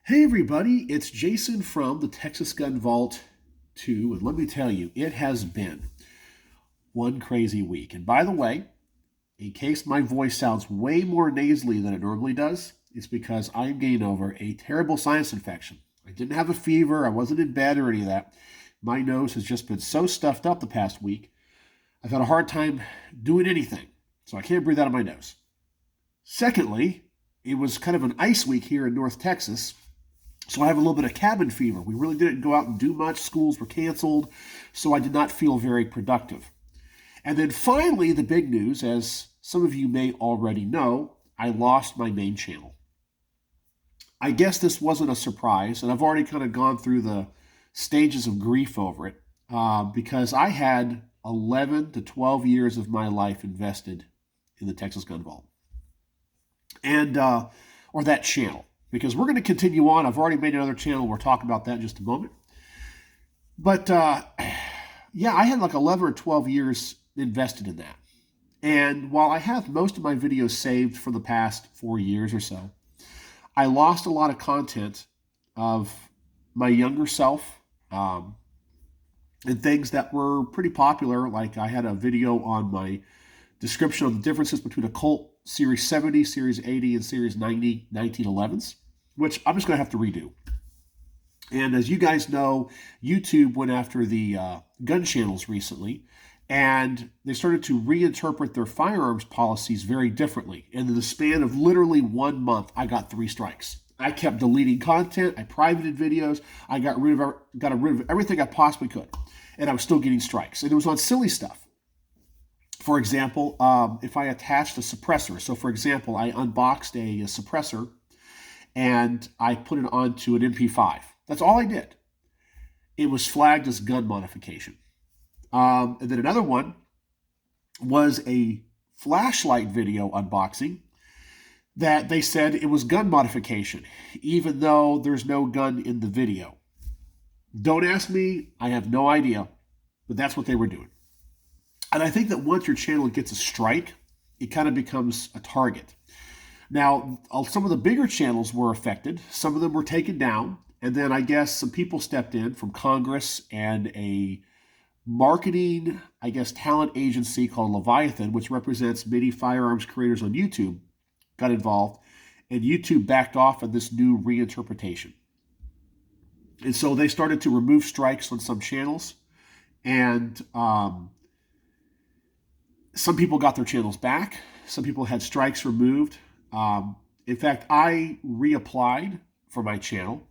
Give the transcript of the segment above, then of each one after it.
Hey everybody, it's Jason from the Texas Gun Vault 2, and let me tell you, it has been one crazy week. And by the way, in case my voice sounds way more nasally than it normally does, it's because I'm getting over a terrible sinus infection. I didn't have a fever, I wasn't in bed or any of that. My nose has just been so stuffed up the past week, I've had a hard time doing anything, so I can't breathe out of my nose. Secondly, it was kind of an ice week here in North Texas. So I have a little bit of cabin fever. We really didn't go out and do much. Schools were canceled, so I did not feel very productive. And then finally, the big news, as some of you may already know, I lost my main channel. I guess this wasn't a surprise, and I've already kind of gone through the stages of grief over it because I had 11 to 12 years of my life invested in the Texas Gun Vault and or that channel. Because we're going to continue on. I've already made another channel. We'll talk about that in just a moment. But yeah, I had like 11 or 12 years invested in that. And while I have most of my videos saved for the past 4 years or so, I lost a lot of content of my younger self and things that were pretty popular. Like I had a video on my description of the differences between a Colt Series 70, Series 80, and Series 90 1911s, which I'm just going to have to redo. And as you guys know, YouTube went after the gun channels recently, and they started to reinterpret their firearms policies very differently. And in the span of literally 1 month, I got 3 strikes. I kept deleting content. I privated videos. I got rid of everything I possibly could, and I was still getting strikes. And it was on silly stuff. For example, if I attached a suppressor, so for example, I unboxed a suppressor and I put it onto an MP5. That's all I did. It was flagged as gun modification. And then another one was a flashlight video unboxing that they said it was gun modification, even though there's no gun in the video. Don't ask me, I have no idea, but that's what they were doing. And I think that once your channel gets a strike, it kind of becomes a target. Now, some of the bigger channels were affected. Some of them were taken down. And then I guess some people stepped in from Congress and a marketing, talent agency called Leviathan, which represents many firearms creators on YouTube, got involved. And YouTube backed off on this new reinterpretation. And so they started to remove strikes on some channels. And some people got their channels back. Some people had strikes removed. In fact, I reapplied for my channel,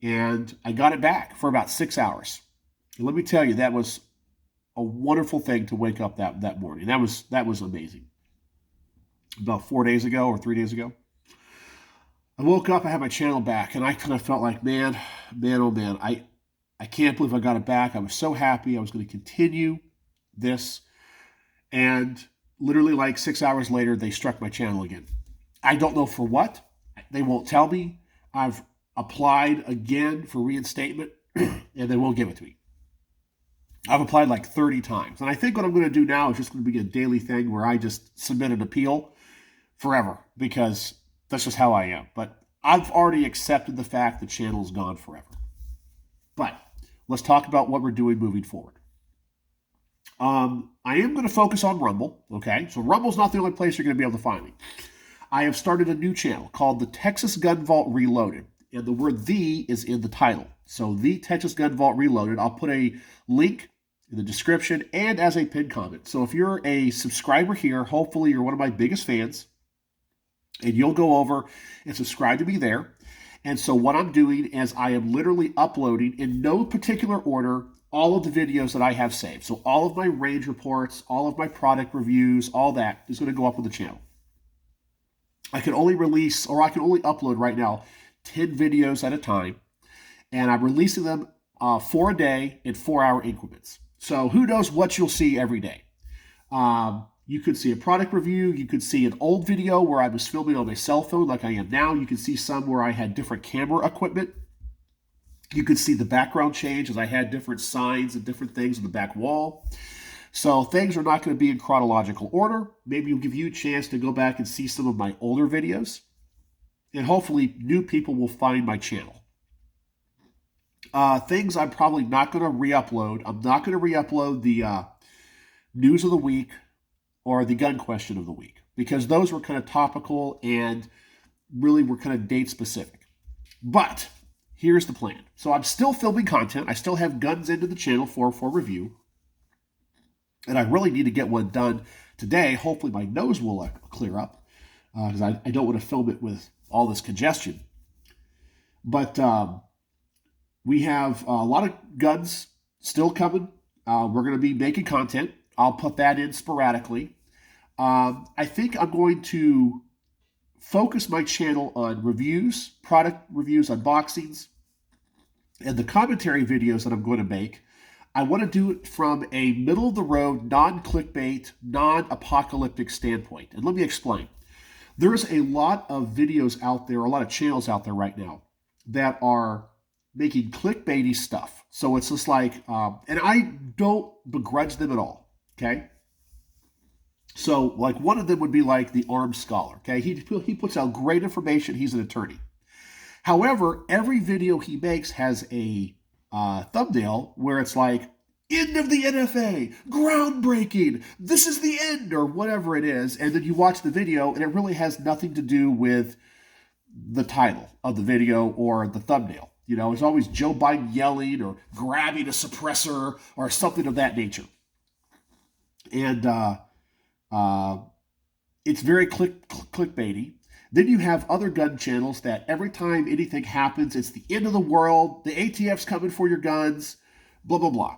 and I got it back for about 6 hours. And let me tell you, that was a wonderful thing to wake up that morning. That was amazing. About 4 days ago or 3 days ago, I woke up, I had my channel back, and I kind of felt like, man, oh man, I can't believe I got it back. I was so happy. I was going to continue this. And literally like 6 hours later, they struck my channel again. I don't know for what. They won't tell me. I've applied again for reinstatement, and they won't give it to me. I've applied like 30 times. And I think what I'm going to do now is just going to be a daily thing where I just submit an appeal forever, because that's just how I am. But I've already accepted the fact the channel is gone forever. But let's talk about what we're doing moving forward. I am going to focus on Rumble, okay? So Rumble's not the only place you're going to be able to find me. I have started a new channel called the Texas Gun Vault Reloaded, and the word "the" is in the title. So the Texas Gun Vault Reloaded. I'll put a link in the description and as a pinned comment. So if you're a subscriber here, hopefully you're one of my biggest fans, and you'll go over and subscribe to me there. And so what I'm doing is I am literally uploading in no particular order all of the videos that I have saved. So all of my range reports, all of my product reviews, all that is going to go up on the channel. I can only upload right now 10 videos at a time, and I'm releasing them for a day in 4-hour increments. So who knows what you'll see every day. You could see a product review. You could see an old video where I was filming on my cell phone like I am now. You could see some where I had different camera equipment. You could see the background change as I had different signs and different things on the back wall. So things are not going to be in chronological order. Maybe it'll give you a chance to go back and see some of my older videos. and hopefully new people will find my channel. Things I'm probably not going to re-upload. I'm not going to re-upload the news of the week or the gun question of the week, because those were kind of topical and really were kind of date specific. But here's the plan. So I'm still filming content. I still have guns into the channel for review. And I really need to get one done today. Hopefully my nose will clear up, because I don't want to film it with all this congestion. But we have a lot of guns still coming. We're going to be making content. I'll put that in sporadically. I think I'm going to focus my channel on reviews, product reviews, unboxings, and the commentary videos that I'm going to make. I want to do it from a middle-of-the-road, non-clickbait, non-apocalyptic standpoint. And let me explain. There's a lot of videos out there, a lot of channels out there right now that are making clickbaity stuff. So it's just like, and I don't begrudge them at all, okay? So like one of them would be like the Armed Scholar, okay? He puts out great information. He's an attorney. However, every video he makes has a thumbnail where it's like, end of the NFA, groundbreaking, this is the end, or whatever it is. And then you watch the video and it really has nothing to do with the title of the video or the thumbnail. You know, it's always Joe Biden yelling or grabbing a suppressor or something of that nature. And it's very clickbaity. Then you have other gun channels that every time anything happens, it's the end of the world, the ATF's coming for your guns, blah, blah, blah.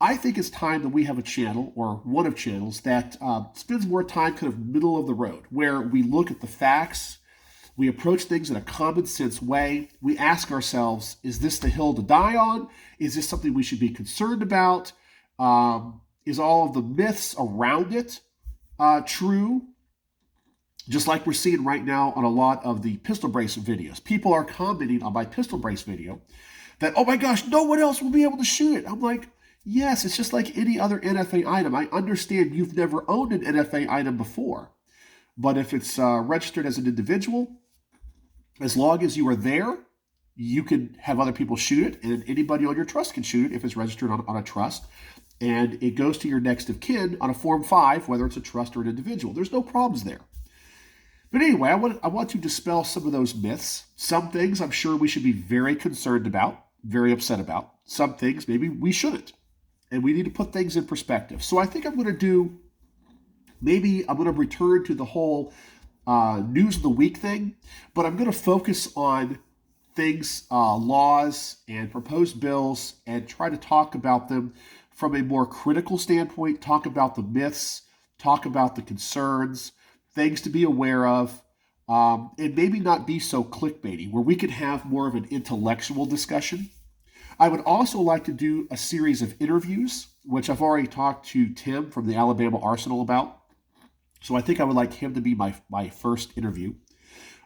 I think it's time that we have a channel, or one of channels, that spends more time kind of middle of the road, where we look at the facts, we approach things in a common sense way. We ask ourselves, is this the hill to die on? Is this something we should be concerned about? Is all of the myths around it true? Just like we're seeing right now on a lot of the pistol brace videos. People are commenting on my pistol brace video that, oh my gosh, no one else will be able to shoot it. I'm like, yes, it's just like any other NFA item. I understand you've never owned an NFA item before. But if it's registered as an individual, as long as you are there, you can have other people shoot it, and anybody on your trust can shoot it if it's registered on a trust. And it goes to your next of kin on a Form 5, whether it's a trust or an individual. There's no problems there. But anyway, I want to dispel some of those myths. Some things I'm sure we should be very concerned about, very upset about. Some things maybe we shouldn't. And we need to put things in perspective. So I think I'm going to return to the whole news of the week thing, but I'm going to focus on things, laws and proposed bills, and try to talk about them from a more critical standpoint, talk about the myths, talk about the concerns, things to be aware of, and maybe not be so clickbaity, where we could have more of an intellectual discussion. I would also like to do a series of interviews, which I've already talked to Tim from the Alabama Arsenal about. So I think I would like him to be my first interview.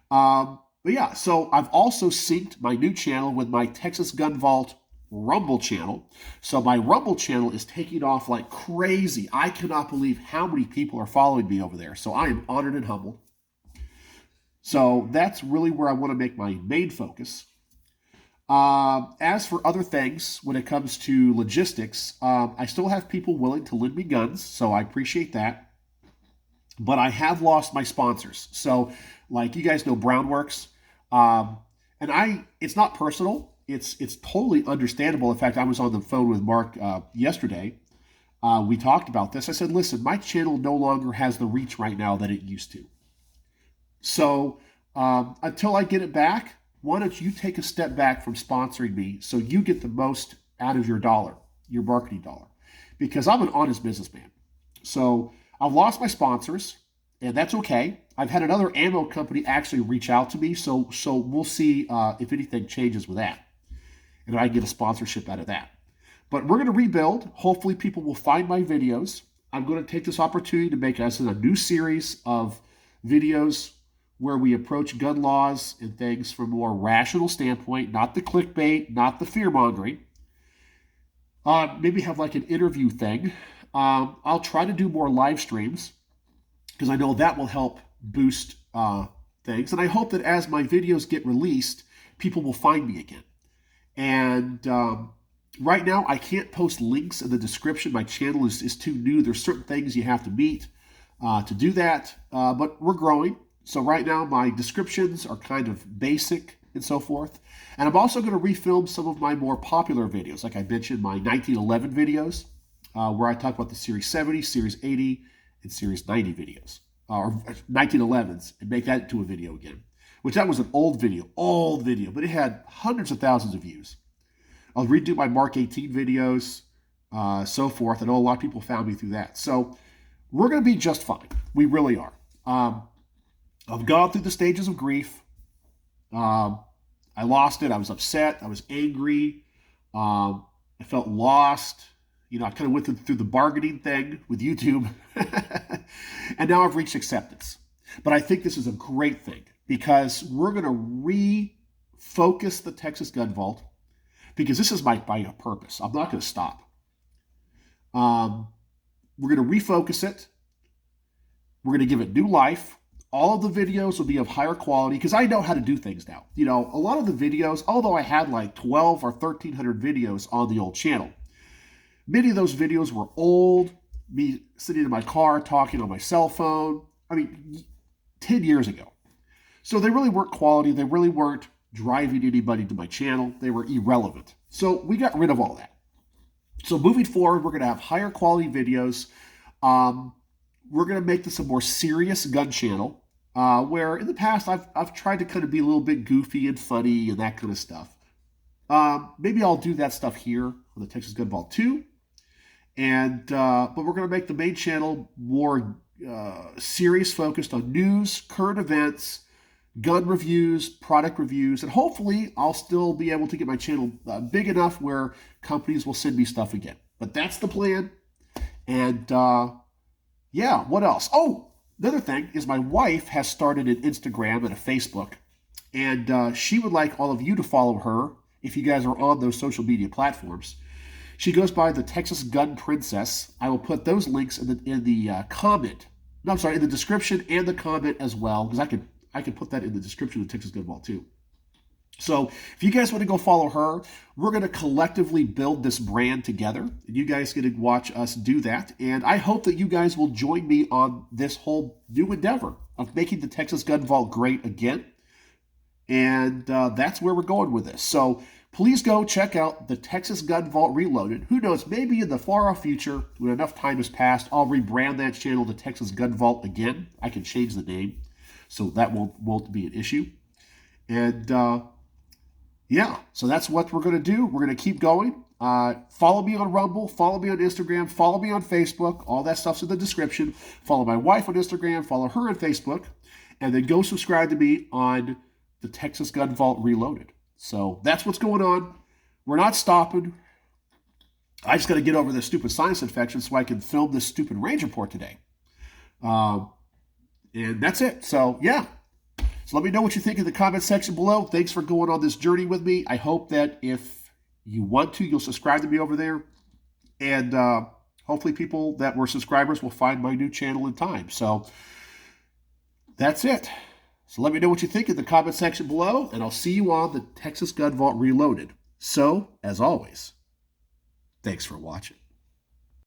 But yeah, so I've also synced my new channel with my Texas Gun Vault Rumble channel. So my Rumble channel is taking off like crazy. I cannot believe how many people are following me over there. So I am honored and humbled. So that's really where I want to make my main focus. As for other things, when it comes to logistics, I still have people willing to lend me guns, so I appreciate that. But I have lost my sponsors. So, like you guys know, Brownworks, and it's not personal. It's totally understandable. In fact, I was on the phone with Mark yesterday. We talked about this. I said, listen, my channel no longer has the reach right now that it used to. So until I get it back, why don't you take a step back from sponsoring me so you get the most out of your dollar, your marketing dollar? Because I'm an honest businessman. So I've lost my sponsors, and that's okay. I've had another ammo company actually reach out to me, so we'll see if anything changes with that. And I get a sponsorship out of that. But we're going to rebuild. Hopefully people will find my videos. I'm going to take this opportunity to make us a new series of videos where we approach gun laws and things from a more rational standpoint, not the clickbait, not the fear-mongering. Maybe have like an interview thing. I'll try to do more live streams because I know that will help boost things. And I hope that as my videos get released, people will find me again. And right now, I can't post links in the description. My channel is too new. There's certain things you have to meet to do that, but we're growing. So right now, my descriptions are kind of basic and so forth. And I'm also going to refilm some of my more popular videos. Like I mentioned, my 1911 videos, where I talk about the Series 70, Series 80, and Series 90 videos, or 1911s, and make that into a video again. Which that was an old video, but it had hundreds of thousands of views. I'll redo my Mark 18 videos, so forth. I know a lot of people found me through that. So we're going to be just fine. We really are. I've gone through the stages of grief. I lost it. I was upset. I was angry. I felt lost. You know, I kind of went through the bargaining thing with YouTube. And now I've reached acceptance. But I think this is a great thing because we're going to refocus the Texas Gun Vault because this is my purpose. I'm not going to stop. We're going to refocus it. We're going to give it new life. All of the videos will be of higher quality because I know how to do things now. You know, a lot of the videos, although I had like 12 or 1,300 videos on the old channel, many of those videos were old, me sitting in my car talking on my cell phone. I mean, 10 years ago. So they really weren't quality. They really weren't driving anybody to my channel. They were irrelevant. So we got rid of all that. So moving forward, we're going to have higher quality videos. We're going to make this a more serious gun channel. Where in the past I've tried to kind of be a little bit goofy and funny and that kind of stuff. Maybe I'll do that stuff here on the Texas Gun Vault 2. And but we're going to make the main channel more serious, focused on news, current events, gun reviews, product reviews, and hopefully I'll still be able to get my channel big enough where companies will send me stuff again. But that's the plan. And yeah, what else? Oh, the other thing is my wife has started an Instagram and a Facebook, and she would like all of you to follow her if you guys are on those social media platforms. She goes by the Texas Gun Princess. I will put those links in the comment. No, I'm sorry, in the description and the comment as well, because I can put that in the description of the Texas Gun Vault too. So if you guys want to go follow her, we're going to collectively build this brand together. And you guys get to watch us do that. And I hope that you guys will join me on this whole new endeavor of making the Texas Gun Vault great again. And that's where we're going with this. So please go check out the Texas Gun Vault Reloaded. Who knows, maybe in the far off future, when enough time has passed, I'll rebrand that channel to Texas Gun Vault again. I can change the name, so that won't be an issue. And yeah, so that's what we're going to do. We're going to keep going. Follow me on Rumble. Follow me on Instagram. Follow me on Facebook. All that stuff's in the description. Follow my wife on Instagram. Follow her on Facebook. And then go subscribe to me on the Texas Gun Vault Reloaded. So that's what's going on. We're not stopping. I just got to get over this stupid sinus infection so I can film this stupid range report today. And that's it. So, yeah. So let me know what you think in the comment section below. Thanks for going on this journey with me. I hope that if you want to, you'll subscribe to me over there. And hopefully people that were subscribers will find my new channel in time. So that's it. So let me know what you think in the comment section below. And I'll see you on the Texas Gun Vault Reloaded. So, as always, thanks for watching.